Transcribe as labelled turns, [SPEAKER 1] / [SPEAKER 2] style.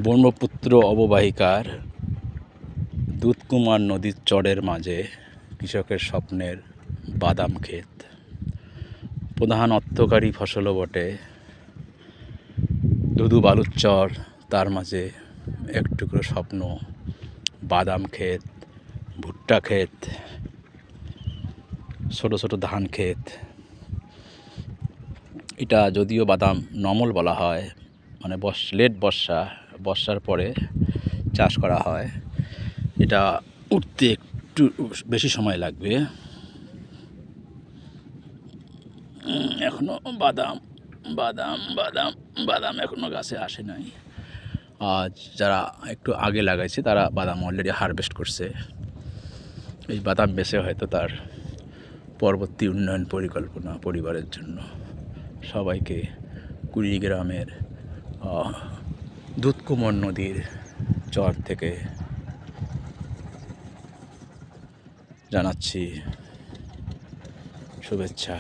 [SPEAKER 1] ব্রহ্মপুত্র অববাহিকার দুধকুমার নদীর চরের মাঝে কৃষকের স্বপ্নের বাদাম ক্ষেত। প্রধান অর্থকারী ফসলও বটে। ধুধু বালুর চর, তার মাঝে এক টুকরো স্বপ্ন, বাদাম ক্ষেত, ভুট্টা ক্ষেত, ছোটো ছোটো ধান ক্ষেত। এটা যদিও বাদাম নমল বলা হয়, মানে লেট বর্ষার পরে চাষ করা হয়। এটা উঠতে একটু বেশি সময় লাগবে। এখনো বাদাম বাদাম বাদাম বাদাম এখনো গাছে আসে নাই। আজ যারা একটু আগে লাগাইছে তারা বাদাম অলরেডি হারভেস্ট করছে। এই বাদাম বেচে হয়তো তার পরবর্তী উন্নয়ন পরিকল্পনা পরিবারের জন্য। সবাইকে কুড়িগ্রামের দুধকুমার নদীর চর থেকে জানাচ্ছি শুভেচ্ছা।